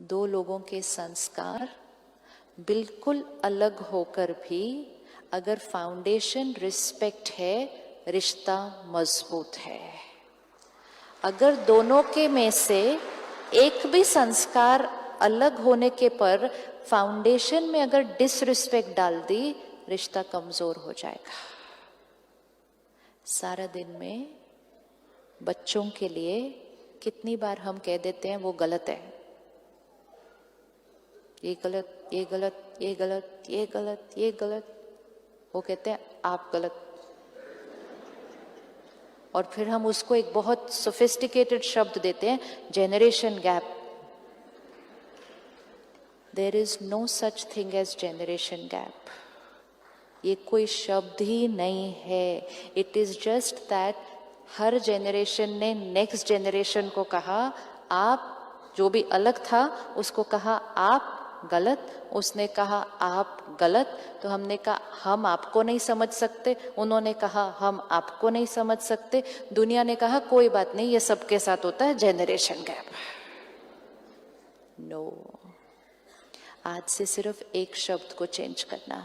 दो लोगों के संस्कार बिल्कुल अलग होकर भी अगर फाउंडेशन रिस्पेक्ट है, रिश्ता मजबूत है। अगर दोनों के में से एक भी संस्कार अलग होने के पर फाउंडेशन में अगर डिसरिस्पेक्ट डाल दी, रिश्ता कमजोर हो जाएगा। सारा दिन में बच्चों के लिए कितनी बार हम कह देते हैं वो गलत है, ये गलत, ये गलत, ये गलत, ये गलत, ये गलत। वो कहते हैं आप गलत। और फिर हम उसको एक बहुत सोफिस्टिकेटेड शब्द देते हैं, generation gap. There is no such thing as generation gap. ये कोई शब्द ही नहीं है। इट इज जस्ट दैट हर जेनरेशन ने नेक्स्ट जेनरेशन को कहा आप, जो भी अलग था उसको कहा आप गलत, उसने कहा आप गलत, तो हमने कहा हम आपको नहीं समझ सकते, उन्होंने कहा हम आपको नहीं समझ सकते, दुनिया ने कहा कोई बात नहीं, ये सबके साथ होता है, जेनरेशन गैप। नो, आज से सिर्फ एक शब्द को चेंज करना।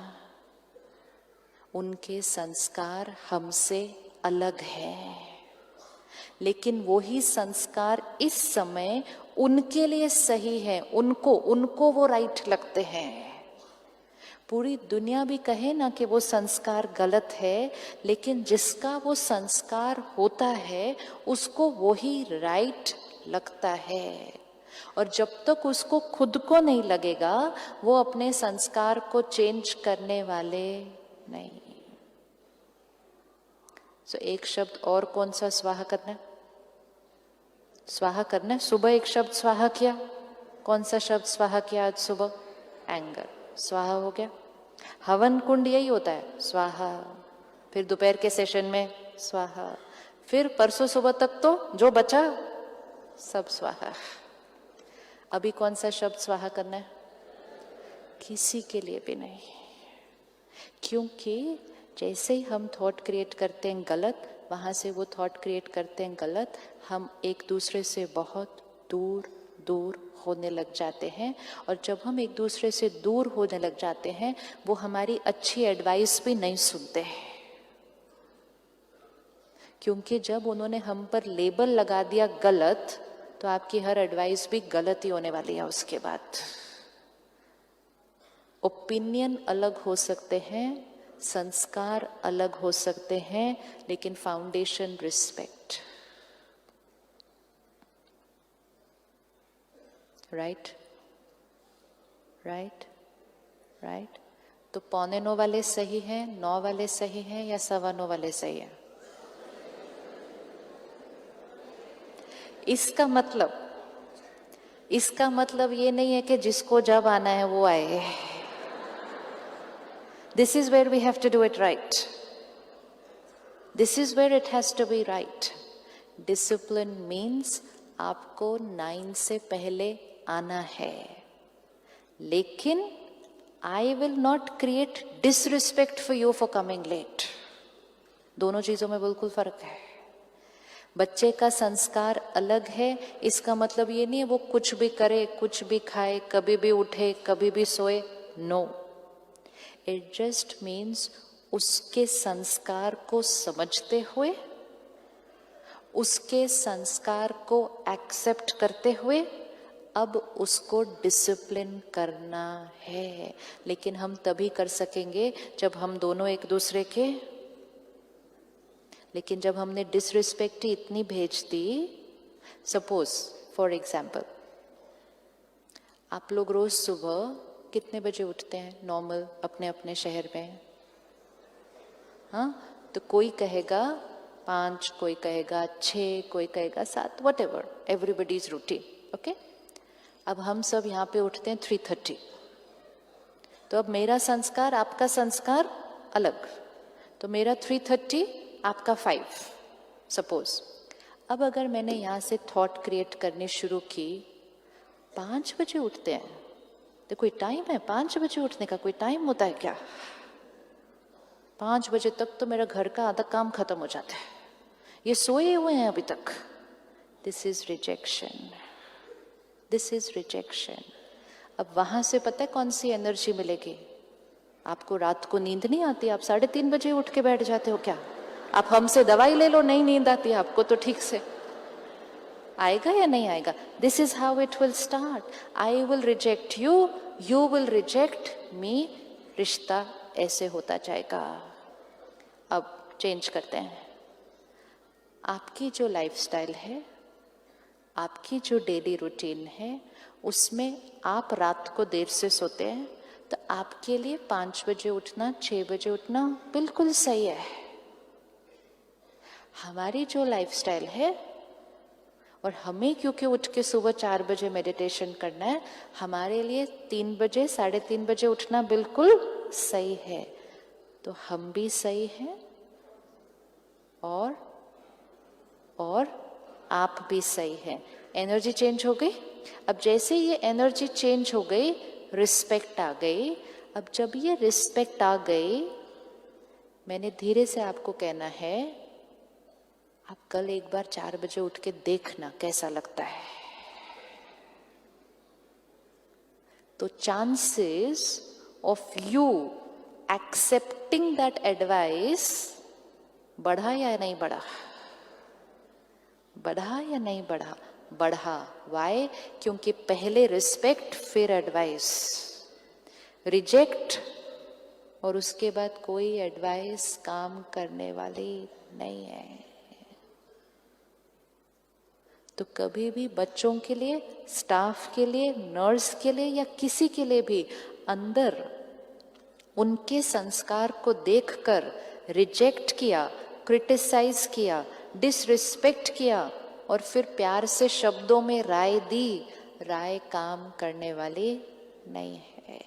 उनके संस्कार हमसे अलग है, लेकिन वही संस्कार इस समय उनके लिए सही है, उनको वो राइट लगते हैं। पूरी दुनिया भी कहे ना कि वो संस्कार गलत है, लेकिन जिसका वो संस्कार होता है उसको वही राइट लगता है। और जब तक उसको खुद को नहीं लगेगा, वो अपने संस्कार को चेंज करने वाले नहीं। तो एक शब्द और कौन सा स्वाहा करना है? स्वाहा करना है। सुबह एक शब्द स्वाहा किया, कौन सा शब्द स्वाहा किया आज सुबह? एंगर, स्वाहा हो गया। हवन कुंड यही होता है, स्वाहा। फिर दोपहर के सेशन में स्वाहा, फिर परसों सुबह तक तो जो बचा सब स्वाहा। अभी कौन सा शब्द स्वाहा करना है? किसी के लिए भी नहीं, क्योंकि जैसे ही हम थॉट क्रिएट करते हैं गलत, वहाँ से वो थॉट क्रिएट करते हैं गलत, हम एक दूसरे से बहुत दूर दूर होने लग जाते हैं। और जब हम एक दूसरे से दूर होने लग जाते हैं, वो हमारी अच्छी एडवाइस भी नहीं सुनते हैं, क्योंकि जब उन्होंने हम पर लेबल लगा दिया गलत, तो आपकी हर एडवाइस भी गलत ही होने वाली है उसके बाद। ओपिनियन अलग हो सकते हैं, संस्कार अलग हो सकते हैं, लेकिन foundation respect. Right right right. तो 8:45 वाले सही हैं, 9 वाले सही हैं, या 9:15 वाले सही हैं? इसका मतलब ये नहीं है कि जिसको जब आना है वो आए। This is where we have to do it right. This is where it has to be right. Discipline means आपको 9 से पहले आना है, लेकिन I will not create disrespect for you for coming late. दोनों चीजों में बिल्कुल फर्क है। बच्चे का संस्कार अलग है, इसका मतलब ये नहीं है वो कुछ भी करे, कुछ भी खाए, कभी भी उठे, कभी भी सोए। नो, इट जस्ट मीन्स उसके संस्कार को समझते हुए, उसके संस्कार को एक्सेप्ट करते हुए अब उसको डिसिप्लिन करना है। लेकिन हम तभी कर सकेंगे जब हम दोनों एक दूसरे के, लेकिन जब हमने डिसरिस्पेक्ट ही इतनी भेज दी, सपोज फॉर एग्जाम्पल, आप लोग रोज सुबह कितने बजे उठते हैं नॉर्मल अपने अपने शहर में? हाँ, तो कोई कहेगा 5, कोई कहेगा 6, कोई कहेगा 7, what ever, everybody's routine. Okay, अब हम सब यहाँ पे उठते हैं 3:30। तो अब मेरा संस्कार आपका संस्कार अलग, तो मेरा 3:30 आपका 5 सपोज। अब अगर मैंने यहाँ से थॉट क्रिएट करनी शुरू की, 5 बजे उठते हैं, तो कोई टाइम है? 5 बजे उठने का कोई टाइम होता है क्या? 5 बजे तक तो मेरा घर का आधा काम खत्म हो जाता है, ये सोए हुए हैं अभी तक। This is rejection. This is rejection. अब वहां से पता है कौन सी एनर्जी मिलेगी? आपको रात को नींद नहीं आती, आप 3:30 बजे उठ के बैठ जाते हो क्या? आप हमसे दवाई ले लो, नहीं नींद आती आपको तो ठीक से, आएगा या नहीं आएगा? This is how it will start. I will reject you, you will reject me, रिश्ता ऐसे होता जाएगा। अब चेंज करते हैं। आपकी जो लाइफस्टाइल है, आपकी जो डेली रूटीन है, उसमें आप रात को देर से सोते हैं, तो आपके लिए 5 बजे उठना, 6 बजे उठना बिल्कुल सही है। हमारी जो लाइफस्टाइल है, और हमें क्योंकि उठ के सुबह 4 बजे मेडिटेशन करना है, हमारे लिए 3 बजे 3:30 बजे उठना बिल्कुल सही है। तो हम भी सही हैं और आप भी सही हैं। एनर्जी चेंज हो गई। अब जैसे ये एनर्जी चेंज हो गई, रिस्पेक्ट आ गई। अब जब ये रिस्पेक्ट आ गई, मैंने धीरे से आपको कहना है, आप कल एक बार 4 बजे उठ के देखना कैसा लगता है। तो chances of you accepting that advice बढ़ा या नहीं बढ़ा? बढ़ा या नहीं बढ़ा? बढ़ा। वाई? क्योंकि पहले रिस्पेक्ट, फिर एडवाइस। रिजेक्ट और उसके बाद कोई एडवाइस काम करने वाली नहीं है। तो कभी भी बच्चों के लिए, स्टाफ के लिए, नर्स के लिए या किसी के लिए भी अंदर उनके संस्कार को देखकर रिजेक्ट किया, क्रिटिसाइज किया, डिसरिस्पेक्ट किया और फिर प्यार से शब्दों में राय दी, राय काम करने वाली नहीं है।